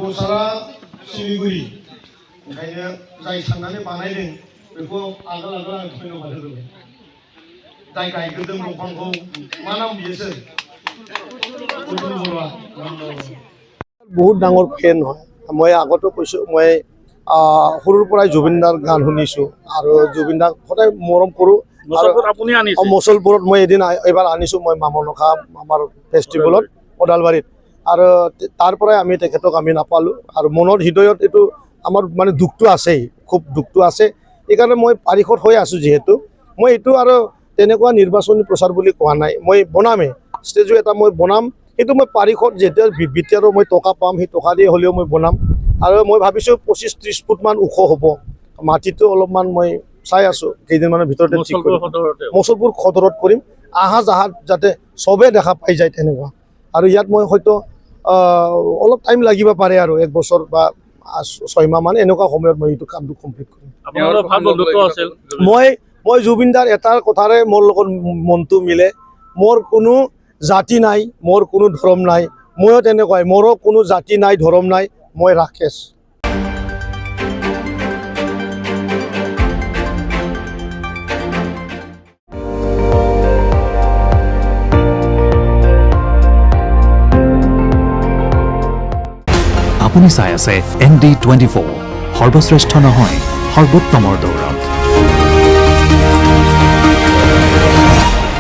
बसारा सिलिगुरि ओंखायनो जाय साननानै बानायदों बेखौ आगोल आं धन्यबाद होबाय जाय गायग्रोदों दंफांखौ मा नाम बियोसोर বহুত ডাঙৰ ফেন হয় মই আগতো কৈছো মই সৰুৰ পৰাই জুবিনদাৰ গান শুনিছো আৰু জুবিনদাক সদায় মৰম কৰোঁ মচলপুৰত মই এদিন এবাৰ আনিছো মই মামনখা আমাৰ ফেষ্টিভেলত ওদালবাৰীত আৰু তাৰ পৰাই আমি তেখেতক আমি নাপালোঁ আৰু মনৰ হৃদয়ত এইটো আমাৰ মানে দুখটো আছেই খুব দুখটো আছে এইকাৰণে মই পাৰিষদ হৈ আছোঁ যিহেতু মই এইটো আৰু তেনেকুৱা নিৰ্বাচনী প্ৰচাৰ বুলি কোৱা নাই মই বনামেই ষ্টেজো এটা মই বনাম কিন্তু মই পাৰিষদ যেতিয়া বিটিআৰো মই টকা পাম সেই টকা দিয়ে হ'লেও মই বনাম আৰু মই ভাবিছোঁ 25-30 ফুটমান ওখ হ'ব মাটিটো অলপমান মই চাই আছোঁ কেইদিনমানৰ ভিতৰতে ঠিক কৰিম মচলপুৰ সদৰত কৰিম আহা যাহাত যাতে চবে দেখা পাই যায় তেনেকুৱা আৰু ইয়াত মই হয়তো অলপ টাইম লাগিব পাৰে আৰু 1 বছৰ বা 6 মাহ মান এনেকুৱা সময়ত মই এইটো কামটো কমপ্লিট কৰিম মই জুবিনদাৰ এটাৰ কথাৰে মোৰ লগত মনটো মিলে মোৰ কোনো জাতি নাই মোৰ কোনো ধৰ্ম নাই ময়ো তেনেকুৱাই মোৰো কোনো জাতি নাই ধৰ্ম নাই মই ৰাকেশ আপুনি চাই আছে ND24 সৰ্বশ্ৰেষ্ঠ নহয় সৰ্বোত্তমৰ দৌৰ